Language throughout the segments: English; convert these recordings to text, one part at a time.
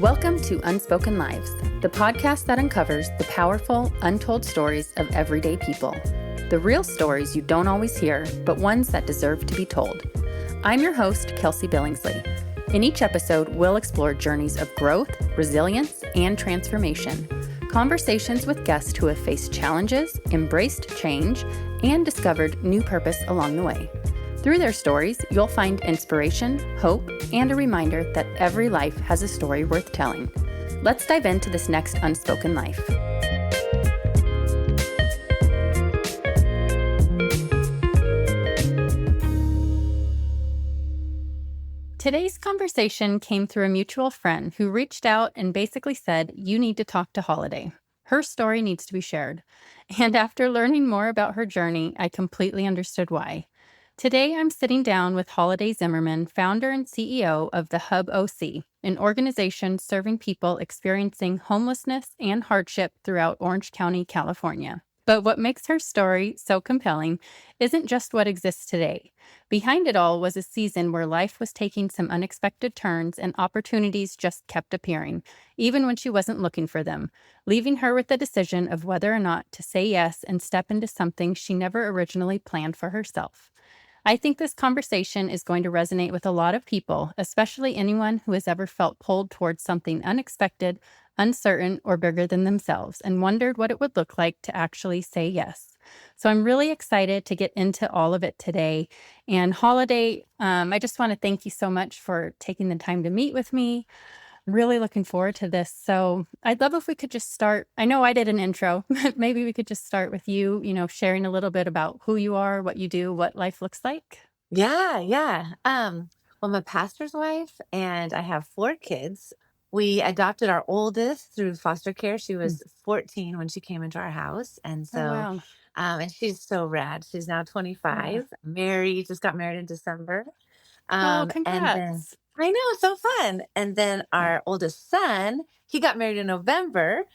Welcome to Unspoken Lives, the podcast that uncovers the powerful, untold stories of everyday people. The real stories you don't always hear, but ones that deserve to be told. I'm your host, Kelsey Billingsley. In each episode, we'll explore journeys of growth, resilience, and transformation. Conversations with guests who have faced challenges, embraced change, and discovered new purpose along the way. Through their stories, you'll find inspiration, hope, and a reminder that every life has a story worth telling. Let's dive into this next Unspoken Life. Today's conversation came through a mutual friend who reached out and basically said, "You need to talk to Holiday. Her story needs to be shared." And after learning more about her journey, I completely understood why. Today, I'm sitting down with Holiday Zimmerman, founder and CEO of the Hub OC, an organization serving people experiencing homelessness and hardship throughout Orange County, California. But what makes her story so compelling isn't just what exists today. Behind it all was a season where life was taking some unexpected turns and opportunities just kept appearing, even when she wasn't looking for them, leaving her with the decision of whether or not to say yes and step into something she never originally planned for herself. I think this conversation is going to resonate with a lot of people, especially anyone who has ever felt pulled towards something unexpected, uncertain, or bigger than themselves, and wondered what it would look like to actually say yes. So I'm really excited to get into all of it today. And Holiday, I just want to thank you so much for taking the time to meet with me. I'm really looking forward to this. So I'd love if we could just start. I know I did an intro, but maybe we could just start with you, sharing a little bit about who you are, what you do, what life looks like. Yeah. Well, I'm a pastor's wife and I have 4 kids. We adopted our oldest through foster care. She was 14 when she came into our house. And Oh, so, wow. and she's so rad. She's now Yeah. 25, married, just got married in December. Oh, And then congrats. I know, it's so fun. And then Yeah. our oldest son, he got married in November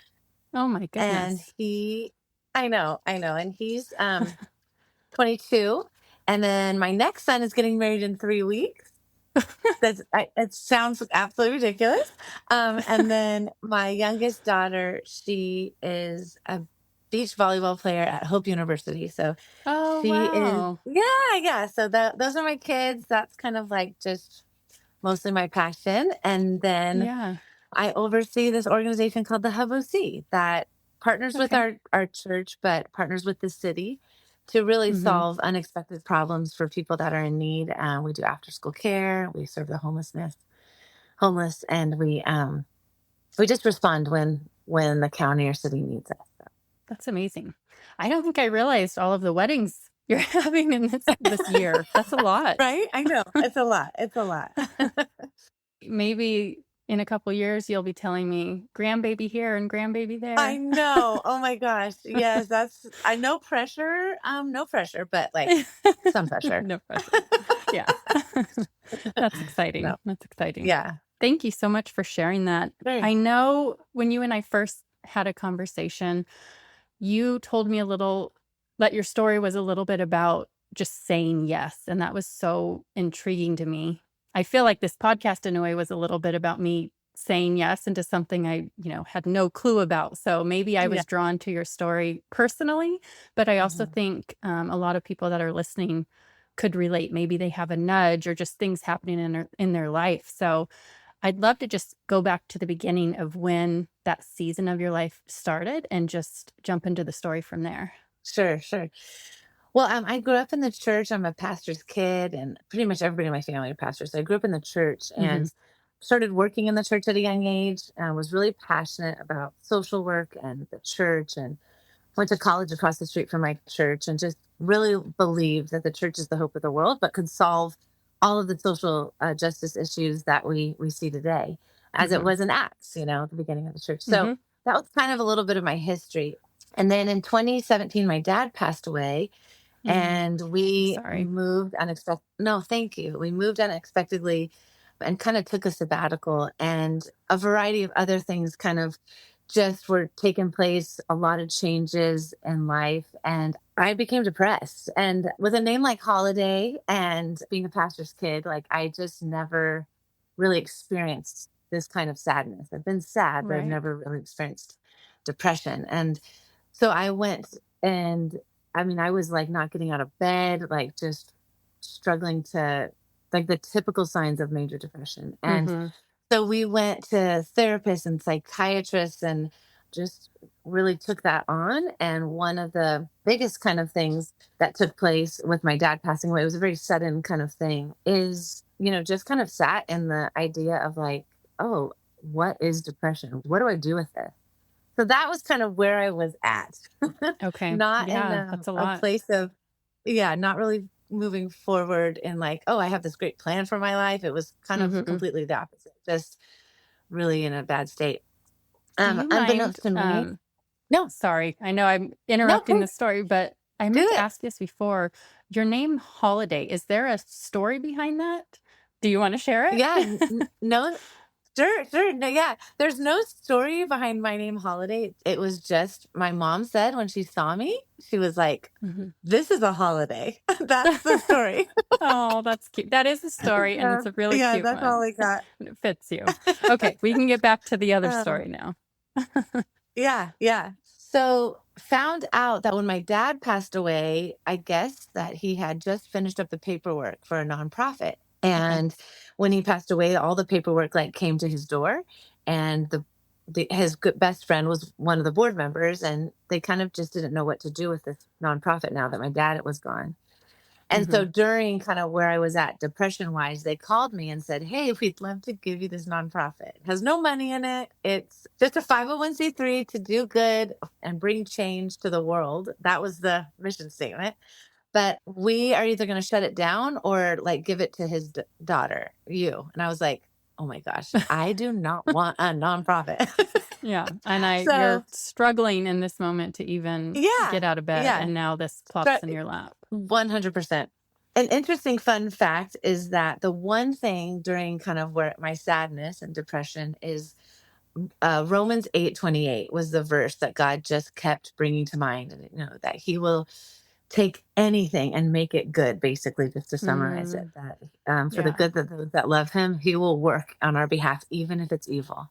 Oh, my and goodness. I know. And he's 22. And then my next son is getting married in 3 weeks. It sounds absolutely ridiculous. And then my youngest daughter, she is a beach volleyball player at Hope University. So Oh, she is, wow. yeah. So those are my kids. That's kind of like just mostly my passion. And then Yeah. I oversee this organization called the Hub OC that partners with Okay. our church, but partners with the city to really Mm-hmm. solve unexpected problems for people that are in need. We do after school care. We serve the homeless, and we just respond when the county or city needs us. That's amazing. I don't think I realized all of the weddings you're having in this year. That's a lot. Right? I know it's a lot. It's a lot. Maybe in a couple years, you'll be telling me grandbaby here and grandbaby I there. know. Oh my gosh. Yes, I no pressure. No pressure, but like some pressure. No pressure. Yeah. That's exciting. No. That's exciting. Yeah. Thank you so much for sharing that. Very. I know when you and I first had a conversation, you told me that your story was a little bit about just saying yes. And that was so intriguing to me. I feel like this podcast in a way was a little bit about me saying yes into something I, had no clue about. So maybe I Yeah. was drawn to your story personally, but I also Mhm. think a lot of people that are listening could relate. Maybe they have a nudge or just things happening in their life. So I'd love to just go back to the beginning of when that season of your life started and just jump into the story from there. Sure. Well, I grew up in the church. I'm a pastor's kid, and pretty much everybody in my family are pastors. So I grew up in the church Hmm. and started working in the church at a young age. And was really passionate about social work and the church, and went to college across the street from my church, and just really believed that the church is the hope of the world, but could solve all of the social justice issues that we see today, as it Hmm. was in Acts, at the beginning of the church. So Hmm. that was kind of a little bit of my history. And then in 2017, my dad passed away, and I'm we sorry. moved unexpected. No, thank you. We moved unexpectedly and kind of took a sabbatical, and a variety of other things kind of just were taking place, a lot of changes in life. And I became depressed. And with a name like Holiday and being a pastor's kid, like I just never really experienced this kind of sadness. I've been sad, but I've Right. never really experienced depression. And so I went, and I mean, I was like not getting out of bed, like just struggling to, like, the typical signs of major depression. And Mhm. so we went to therapists and psychiatrists and just really took that on. And one of the biggest kind of things that took place with my dad passing away, it was a very sudden kind of thing, is, just kind of sat in the idea of like, oh, what is depression? What do I do with this? So that was kind of where I was at. Okay. Not in Yeah, that's a a lot. place of, yeah, not really moving forward in like, oh, I have this great plan for my life. It was kind of Mhm. completely the opposite, just really in a bad state. Do you mind, Unbeknownst to me, no, sorry, I know I'm no, interrupting the please story, but I do meant to it. ask this before. Your name Holiday, is there a story behind that? Do you wanna share it? Yeah, no, sure, sure. No, yeah. There's no story behind my name Holiday. It was just my mom said when she saw me, she was like, Mhm. "This is a holiday." That's the story. Oh, that's cute. That is a story, and Yeah, it's a really yeah, cute that's all one, I got. and it fits you. Okay, we can get back to the other Um, story now. yeah, yeah. So found out that when my dad passed away, I guess that he had just finished up the paperwork for a nonprofit. Okay. And when he passed away, all the paperwork like came to his door, and his good best friend was one of the board members, and they kind of just didn't know what to do with this nonprofit now that my dad was gone. And so Mhm. during kind of where I was at depression wise, they called me and said, "Hey, we'd love to give you this nonprofit. It has no money in it. It's just a 501(c)(3) to do good and bring change to the world." That was the mission statement. But we are either going to shut it down or like give it to his daughter, you. And I was like, oh my gosh, I do not want a nonprofit. Yeah, and you're So, struggling in this moment to even yeah, get out of bed, yeah. and now this plops in your lap. 100%. An interesting fun fact is that the one thing during kind of where my sadness and depression is, Romans 8:28 was the verse that God just kept bringing to mind, and that He will take anything and make it good. Basically, just to summarize it, Mm, that for the yeah. good that those that love Him, He will work on our behalf, even if it's evil.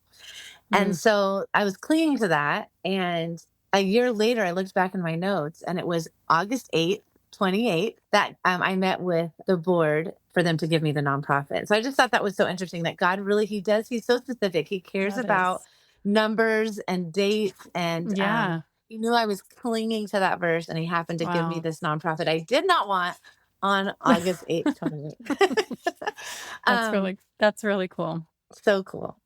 And Mm, so I was clinging to that. And a year later, I looked back in my notes, and it was August 8th, 28, that I met with the board for them to give me the nonprofit. So I just thought that was so interesting that God really, he's so specific. He cares that about is. numbers and dates. And Yeah. he knew I was clinging to that verse, and he happened to give me Wow. this nonprofit I did not want on August 8th, 28. That's really cool. So cool.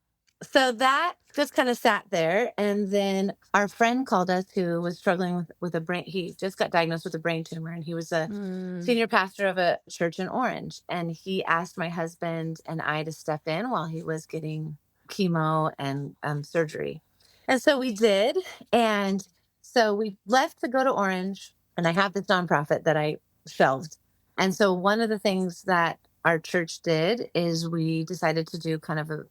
So that just kind of sat there. And then our friend called us who was struggling with a brain. He just got diagnosed with a brain tumor, and he was a Mm, senior pastor of a church in Orange. And he asked my husband and I to step in while he was getting chemo and surgery. And so we did. And so we left to go to Orange. And I have this nonprofit that I shelved. And so one of the things that our church did is we decided to do kind of a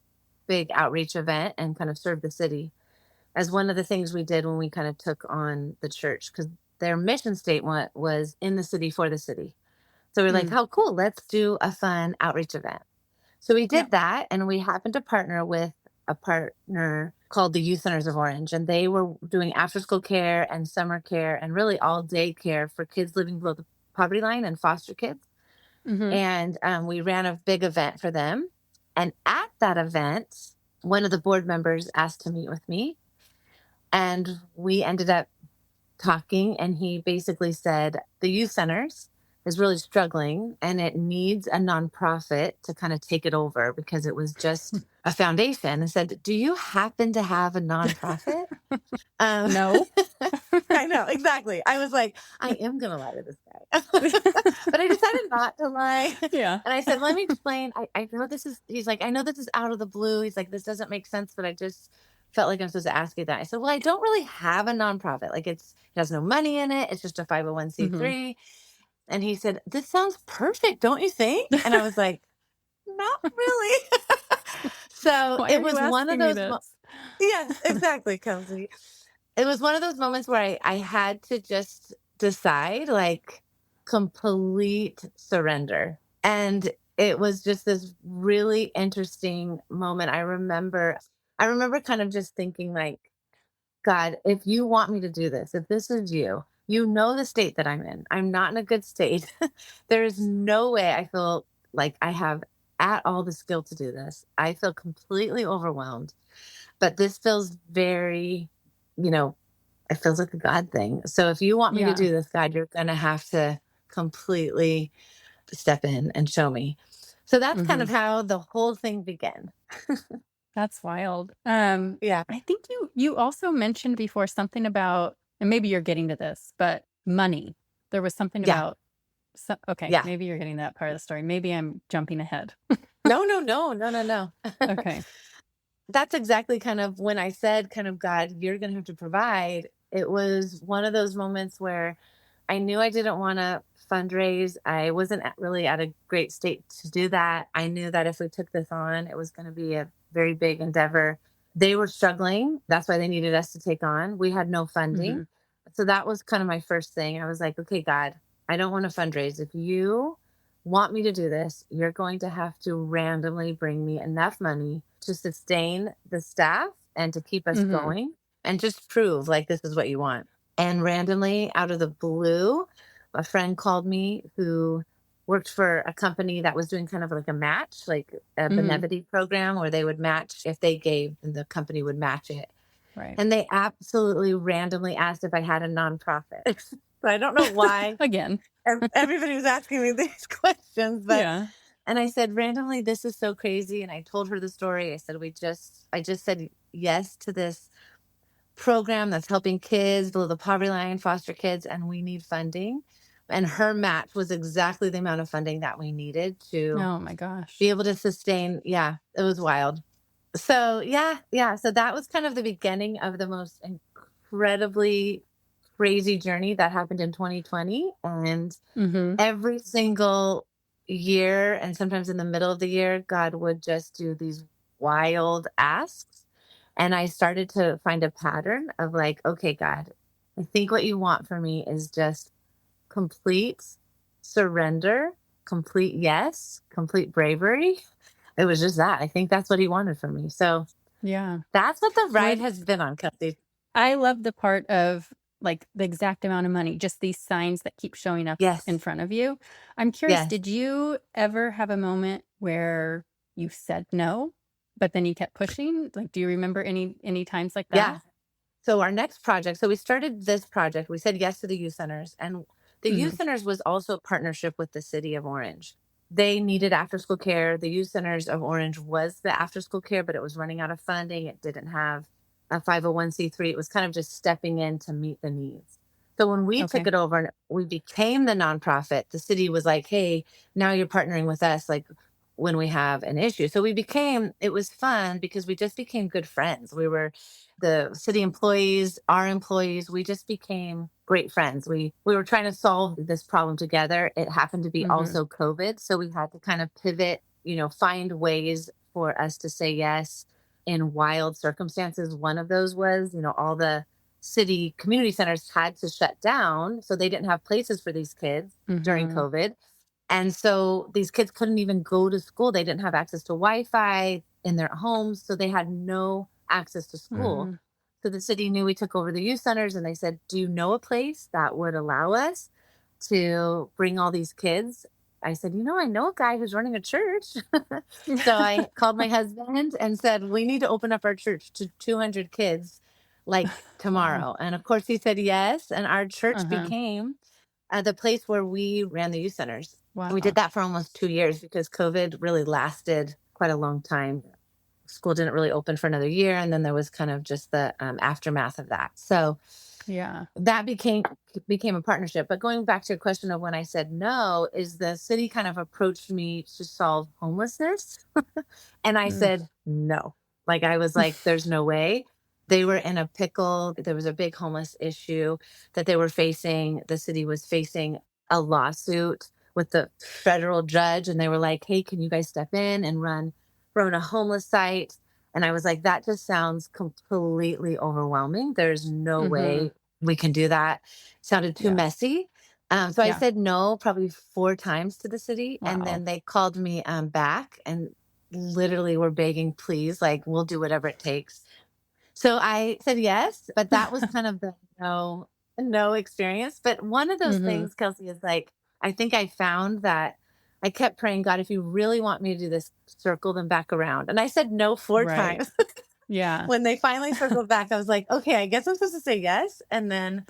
big outreach event and kind of serve the city as one of the things we did when we kind of took on the church, because their mission statement was in the city for the city. So we're like, mm, how cool, let's do a fun outreach event. So we yeah. did that, and we happened to partner with a partner called the Youth Centers of Orange, and they were doing after school care and summer care and really all day care for kids living below the poverty line and foster kids. Mhm. And we ran a big event for them. And at that event, one of the board members asked to meet with me. And we ended up talking. And he basically said, the youth centers is really struggling and it needs a nonprofit to kind of take it over because it was just a foundation. And said, do you happen to have a nonprofit? Um, No. I know, exactly. I was like, I am going to lie to this guy. But I decided not to lie. Yeah. And I said, let me explain. I know this is, he's like, I know this is out of the blue. He's like, this doesn't make sense, but I just felt like I'm supposed to ask you that. I said, well, I don't really have a nonprofit. Like it has no money in it. It's just a Mhm. 501(c)(3). And he said, this sounds perfect, don't you think? And I was like, not really. So Why are it you was one of asking me those, this? yes, exactly, Kelsey. It was one of those moments where I had to just decide, like, complete surrender. And it was just this really interesting moment. I remember kind of just thinking like, God, if you want me to do this, if this is you, you know the state that I'm in. I'm not in a good state. There is no way I feel like I have at all the skill to do this. I feel completely overwhelmed. But this feels very, you know, it feels like a God thing. So if you want me to Yeah. do this, God, you're going to have to completely step in and show me. So that's kind of Mhm. how the whole thing began. That's wild. Yeah. I think you also mentioned before something about, and maybe you're getting to this, but money. There was something Yeah. about okay, Yeah. maybe you're getting that part of the story. Maybe I'm jumping ahead. No, no, no, no, no, no. Okay. That's exactly kind of when I said, kind of, God, you're going to have to provide. It was one of those moments where I knew I didn't want to fundraise. I wasn't really at a great state to do that. I knew that if we took this on, it was going to be a very big endeavor. They were struggling. That's why they needed us to take on. We had no funding. Mhm. So that was kind of my first thing. I was like, okay, God, I don't want to fundraise. If you want me to do this, you're going to have to randomly bring me enough money to sustain the staff and to keep us Mhm. going and just prove like this is what you want. And randomly, out of the blue, a friend called me who worked for a company that was doing kind of like a match, like a Mhm. benevolent program where they would match if they gave, and the company would match it. Right. And they absolutely randomly asked if I had a nonprofit. So I don't know why Again. everybody was asking me these questions, but Yeah. and I said randomly, this is so crazy. And I told her the story. I said, I just said yes to this program that's helping kids below the poverty line, foster kids, and we need funding. And her match was exactly the amount of funding that we needed to Oh my be gosh. able to sustain. Yeah, it was wild. So, yeah, yeah. So that was kind of the beginning of the most incredibly crazy journey that happened in 2020. And Mhm. every single year, and sometimes in the middle of the year, God would just do these wild asks. And I started to find a pattern of like, okay, God, I think what you want for me is just complete surrender, complete yes, complete bravery. It was just that. I think that's what he wanted from me. So Yeah. that's what the ride Where has been on, Kelsey. I love the part of, like, the exact amount of money, just these signs that keep showing up in Yes. front of you. I'm curious, Yes. did you ever have a moment where you said no, but then you kept pushing? Like, do you remember any times like that? Yeah. So our next project, so we started this project. We said yes to the youth centers, and the youth Mhm. centers was also a partnership with the city of Orange. They needed after school care. The youth centers of Orange was the after school care, but it was running out of funding. It didn't have a 501(c)(3). It was kind of just stepping in to meet the needs. So when we took Okay. it over and we became the nonprofit, the city was like, "Hey, now you're partnering with us like when we have an issue." So it was fun because we just became good friends. We were the city employees, our employees, we just became great friends. We were trying to solve this problem together. It happened to be Mhm. also COVID, so we had to kind of pivot, find ways for us to say yes in wild circumstances. One of those was, all the city community centers had to shut down, so they didn't have places for these kids during Mhm. COVID. And so these kids couldn't even go to school. They didn't have access to Wi-Fi in their homes, so they had no access to school. Mhm. So the city knew we took over the youth centers and they said, "Do you know a place that would allow us to bring all these kids?" I said, I know a guy who's running a church. So I called my husband and said, "We need to open up our church to 200 kids like Wow. tomorrow." And of course, he said yes. And our church Uh-huh. became the place where we ran the youth centers. We did Wow. that for almost 2 years because COVID really lasted quite a long time. School didn't really open for another year. And then there was kind of just the aftermath of that. So Yeah. that became a partnership. But going back to your question of when I said no, is the city kind of approached me to solve homelessness. And I Mm. said no. Like I was like, there's no way. They were in a pickle. There was a big homeless issue that they were facing. The city was facing a lawsuit with the federal judge. And they were like, "Hey, can you guys step in and run a homeless site?" And I was like, that just sounds completely overwhelming. There's no Mhm. way we can do that. Sounded too Yeah. messy. So I Yeah. said no probably 4 times to the city, and Wow. then they called me, back and literally were begging, "Please, like, we'll do whatever it takes." So I said yes, but that was kind of the no experience. But one of those Mhm. things, Kelsey, is like, I think I found that I kept praying, "God, if you really want me to do this, circle them back around." And I said no 4 Right. times. Yeah. When they finally circled back, I was like, "Okay, I guess I'm supposed to say yes." And then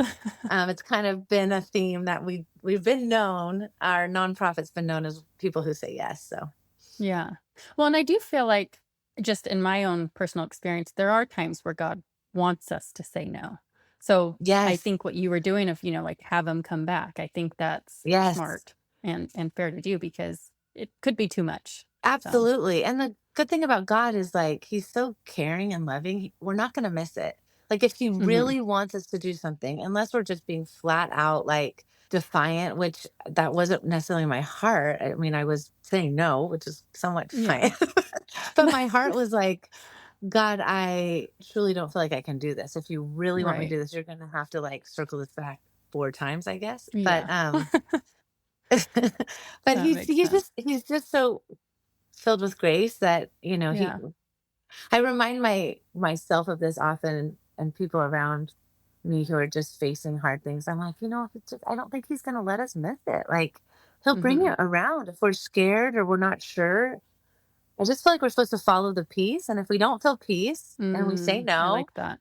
it's kind of been a theme that we've been known. Our nonprofit's been known as people who say yes. So Yeah. Well, and I do feel like, just in my own personal experience, there are times where God wants us to say no. So I yes, think what you were doing of, like, have them come back, I think that's yes, smart and fair to do because it could be too much. So, absolutely. And the good thing about God is like He's so caring and loving. We're not going to miss it. Like if He mhm. really wants us to do something, unless we're just being flat out like defiant, which that wasn't necessarily my heart. I mean, I was saying no, which is somewhat Yeah. fine, but my heart was like, God, I truly don't feel like I can do this. If you really want me to Right. do this, you're going to have to like circle this back 4 times, I guess. Yeah. But That he's makes he's sense. just he's just so filled with grace that, he Yeah. I remind myself of this often, and people around me who are just facing hard things. I'm like, if it's just, I don't think he's going to let us miss it. Like he'll bring Mhm. it around if we're scared or we're not sure. I just feel like we're supposed to follow the peace, and if we don't feel peace and we say I no, like that.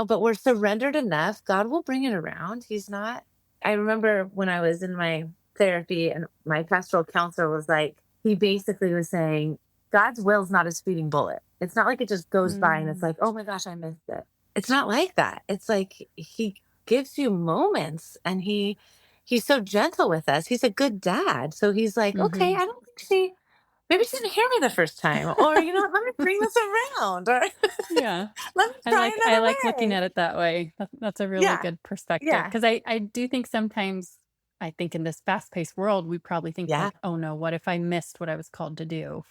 but we're surrendered enough, God will bring it around. He's not. I remember when I was in my therapy and my pastoral counselor was like, he basically was saying, God's will is not a speeding bullet. It's not like it just goes by and it's Mm. like, oh my gosh, I missed it. It's not like that. It's like he gives you moments, and he's so gentle with us. He's a good dad. So he's like, okay, Mhm. I don't think maybe she didn't hear me the first time. Or, let me bring this around. Or Yeah. let me I try like I another like looking way. at it that way. That's a really Yeah. good perspective Yeah. because I do think sometimes, I think in this fast-paced world, we probably think Yeah. like, "Oh, no, what if I missed what I was called to do?"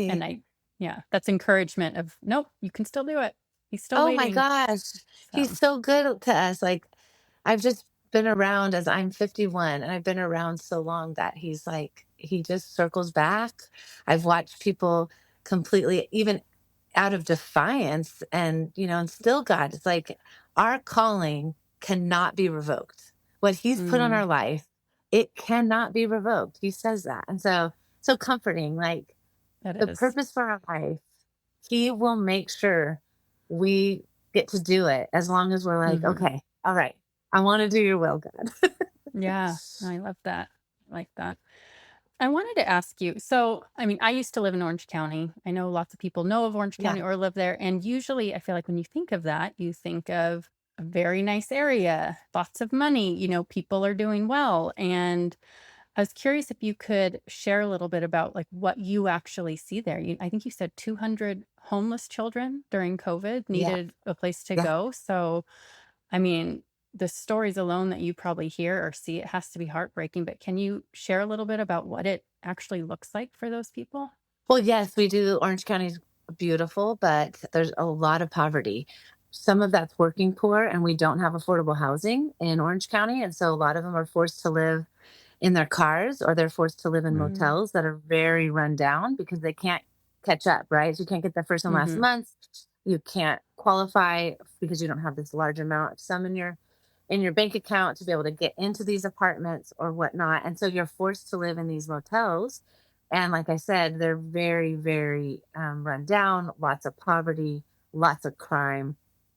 And Totally. yeah, that's encouragement of, "Nope, you can still do it. He's still Oh my waiting." gosh. He's So, so good to us. Like, I've just been around as I'm 51, and I've been around so long that he's like, he just circles back. I've watched people completely, even out of defiance, and still God, it's like our calling cannot be revoked. What He's put on mm, our life, it cannot be revoked. He says that. And so comforting, like, that the is. purpose for our life, He will make sure we get to do it as long as we're like, Mhm. okay, all right, I want to do your will, God. Yeah, I love that. I like that. I wanted to ask you, so, I mean, I used to live in Orange County. I know lots of people know of Orange Yeah, County or live there, and usually I feel like when you think of that, you think of a very nice area, lots of money, people are doing well. And I was curious if you could share a little bit about like what you actually see there. I think you said 200 homeless children during COVID yeah, needed a place to yeah. go. So, I mean, the stories alone that you probably hear or see, it has to be heartbreaking. But can you share a little bit about what it actually looks like for those people? Well, yes, we do. Orange County's beautiful, but there's a lot of poverty. Some of that's working poor, and we don't have affordable housing in Orange County. And so a lot of them are forced to live in their cars, or they're forced to live in Mm. motels that are very run down because they can't catch up, right? So you can't get the first and last Mm-hmm. month. You can't qualify because you don't have this large amount of sum in your bank account to be able to get into these apartments or whatnot. And so you're forced to live in these motels. And like I said, they're very, very run down, lots of poverty, lots of crime.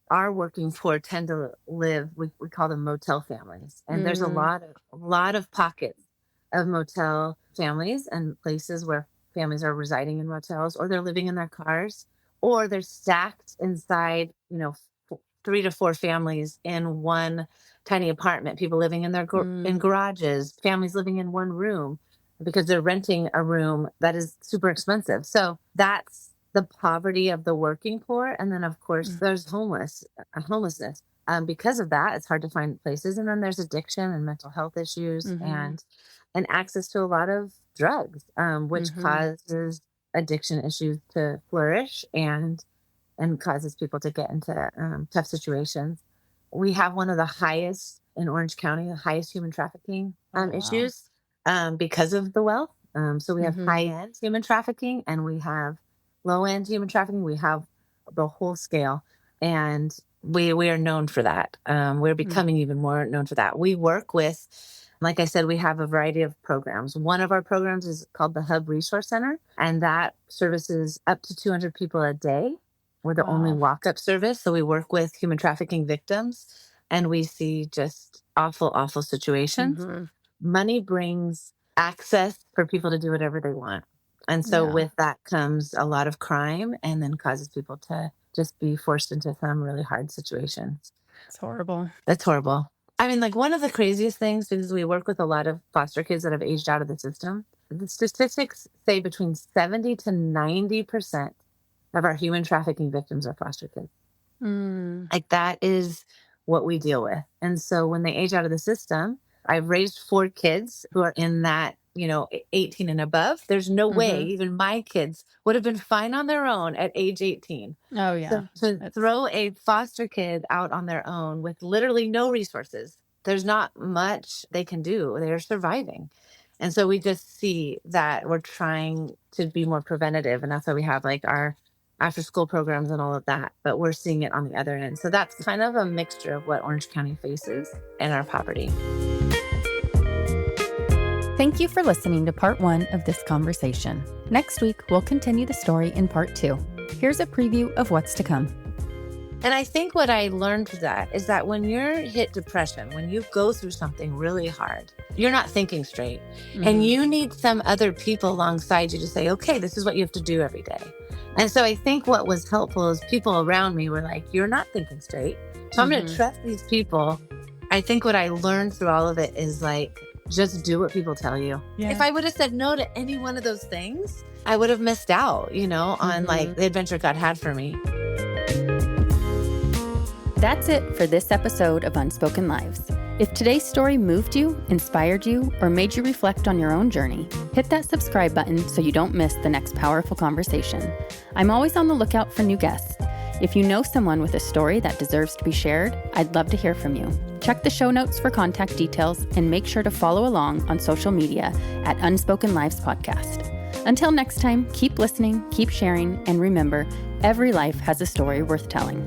Our working poor tend to live, we call them motel families. And there's a Mm, lot of pockets of motel families and places where families are residing in motels, or they're living in their cars, or they're stacked inside, 3 to 4 families in one tiny apartment, people living in in mm, garages, families living in one room because they're renting a room that is super expensive. So that's the poverty of the working poor. And then, of course, mm, there's homelessness. Because of that, it's hard to find places. And then there's addiction and mental health issues, mm-hmm, and access to a lot of drugs, which mm-hmm, causes addiction issues to flourish, and causes people to get into tough situations. We have one of the highest in Orange County, the highest human trafficking Oh, wow. issues because of the wealth. So we have Hmm. high end human trafficking and we have low end human trafficking. We have the whole scale, and we are known for that. We're becoming even more known for that. We work with, like I said, we have a variety of programs. One of our programs is called the Hub Resource Center, and that services up to 200 people a day. We're the only Wow. walk up service. So we work with human trafficking victims and we see just awful, awful situations. Hmm. Money brings access for people to do whatever they want. And so Yeah. with that comes a lot of crime and then causes people to just be forced into some really hard situations. It's horrible. That's horrible. I mean, like one of the craziest things, because we work with a lot of foster kids that have aged out of the system, the statistics say between 70 to 90% of our human trafficking victims are foster kids. Mm. Like that is what we deal with. And so when they age out of the system, I've raised 4 kids who are in that, 18 and above. There's no way Hmm. even my kids would have been fine on their own at age 18. Oh, So yeah. to It's throw a foster kid out on their own with literally no resources, there's not much they can do. They're surviving. And so we just see that we're trying to be more preventative. And that's why we have like our after school programs and all of that. But we're seeing it on the other end. So that's kind of a mixture of what Orange County faces in our poverty. Thank you for listening to part 1 of this conversation. Next week, we'll continue the story in part 2. Here's a preview of what's to come. And I think what I learned from that is that when you're hit depression, when you go through something really hard, you're not thinking straight. And you need some other people alongside you to say, okay, this is what you have to do every day. And so I think what was helpful is people around me were like, you're not thinking straight. So I'm going to trust these people. I think what I learned through all of it is like, just do what people tell you. Yeah. If I would have said no to any one of those things, I would have missed out, on like the adventure God had for me. That's it for this episode of Unspoken Lives. If today's story moved you, inspired you, or made you reflect on your own journey, hit that subscribe button so you don't miss the next powerful conversation. I'm always on the lookout for new guests. If you know someone with a story that deserves to be shared, I'd love to hear from you. Check the show notes for contact details and make sure to follow along on social media at Unspoken Lives Podcast. Until next time, keep listening, keep sharing, and remember, every life has a story worth telling.